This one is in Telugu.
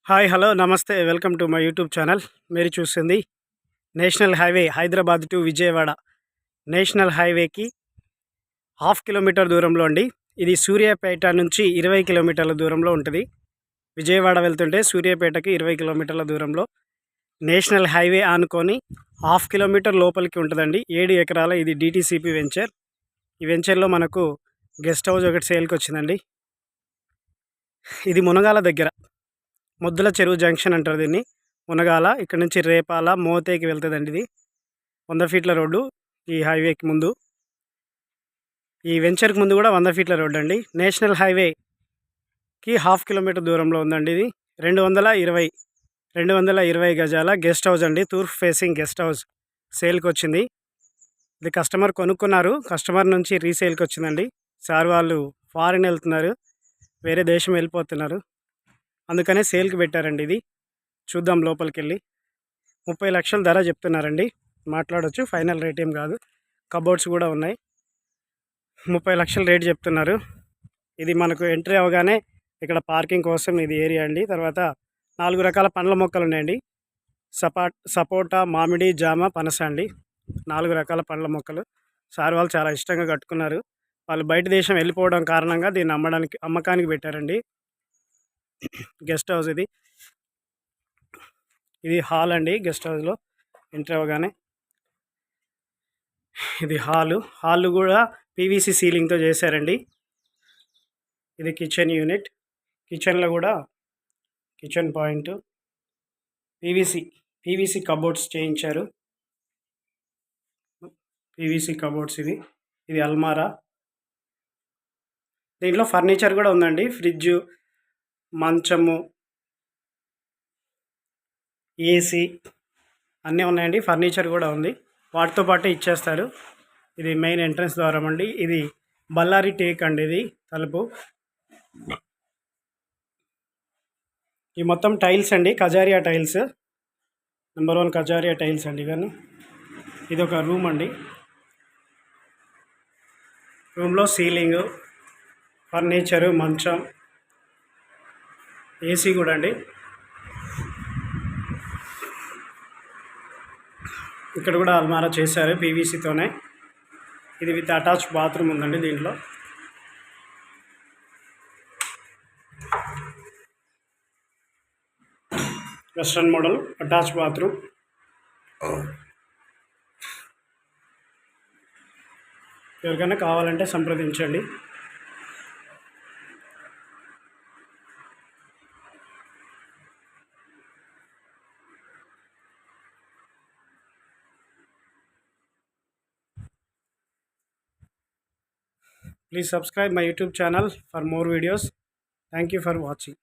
హాయ్ హలో నమస్తే welcome to my YouTube channel. మీరు చూస్తుంది national highway Hyderabad to Vijayawada. National హైవేకి 1/2 కిలోమీటర్ దూరంలో అండి. ఇది సూర్యాపేట నుంచి 20 కిలోమీటర్ల దూరంలో ఉంటుంది. విజయవాడ వెళ్తుంటే సూర్యాపేటకి 20 కిలోమీటర్ల దూరంలో నేషనల్ హైవే ఆనుకొని 1/2 కిలోమీటర్ లోపలికి ఉంటుందండి. 7 ఎకరాల ఇది డిటిసిపి వెంచర్. ఈ వెంచర్లో మనకు గెస్ట్ హౌస్ ఒకటి సేల్కి వచ్చిందండి. ఇది మునగాల దగ్గర ముద్దుల చెరువు జంక్షన్ అంటారు దీన్ని. మునగాల ఇక్కడ నుంచి రేపాల మోతేకి వెళ్తుందండి. ఇది 100 ఫీట్ల రోడ్డు. ఈ హైవేకి ముందు, ఈ వెంచర్కి ముందు కూడా 100 ఫీట్ల రోడ్డు అండి. నేషనల్ హైవేకి 1/2 కిలోమీటర్ దూరంలో ఉందండి. ఇది 220 గజాల గెస్ట్ హౌస్ అండి. తూర్పు ఫేసింగ్ గెస్ట్ హౌస్ సేల్కి వచ్చింది. ఇది కస్టమర్ కొనుక్కున్నారు, కస్టమర్ నుంచి రీసేల్కి వచ్చిందండి. సార్ వాళ్ళు ఫారిన్ వెళ్తున్నారు, వేరే దేశం వెళ్ళిపోతున్నారు, అందుకనే సేల్కి పెట్టారండి. ఇది చూద్దాం లోపలికి వెళ్ళి. 30 లక్షల ధర చెప్తున్నారండి. మాట్లాడవచ్చు, ఫైనల్ రేట్ ఏం కాదు. కబోర్డ్స్ కూడా ఉన్నాయి. 30 లక్షల రేట్ చెప్తున్నారు. ఇది మనకు ఎంట్రీ అవగానే ఇక్కడ పార్కింగ్ కోసం ఇది ఏరియా అండి. తర్వాత 4 రకాల పండ్ల మొక్కలు ఉన్నాయండి. సపోటా, మామిడి, జామ, పనస అండి. 4 రకాల పండ్ల మొక్కలు. సార్ వాళ్ళు చాలా ఇష్టంగా కట్టుకున్నారు. వాళ్ళు బయట దేశం వెళ్ళిపోవడం కారణంగా దీన్ని అమ్మకానికి పెట్టారండి. గెస్ట్ హౌస్ ఇది. ఇది హాల్ అండి. గెస్ట్ హౌస్లో ఎంటర్ అవ్వగానే ఇది హాల్ కూడా పీవీసీ సీలింగ్తో చేశారండి. ఇది కిచెన్ యూనిట్. కిచెన్లో కూడా కిచెన్ పాయింట్ పీవీసీ కబోర్డ్స్ చేయించారు. పీవీసీ కబోర్డ్స్ ఇది అల్మారా. దీంట్లో ఫర్నిచర్ కూడా ఉందండి. ఫ్రిడ్జ్, మంచము, ఏసీ అన్నీ ఉన్నాయండి. ఫర్నిచర్ కూడా ఉంది, వాటితో పాటే ఇచ్చేస్తారు. ఇది మెయిన్ ఎంట్రన్స్ ద్వారం అండి. ఇది బళ్ళారి టేక్ అండి. ఇది తలుపు. ఈ మొత్తం టైల్స్ అండి, Kajaria tiles. Number 1 Kajaria tiles అండి ఇవన్నీ. ఇది ఒక రూమ్ అండి. రూమ్లో సీలింగు, ఫర్నిచరు, మంచం, ఏసీ కూడా అండి. ఇక్కడ కూడా అల్మారా చేశారు పీవీసీతోనే. ఇది విత్ అటాచ్ బాత్రూమ్ ఉందండి దీంట్లో. Western model attach bathroom. ఎవరికైనా కావాలంటే సంప్రదించండి. Please subscribe my YouTube channel for more videos. Thank you for watching.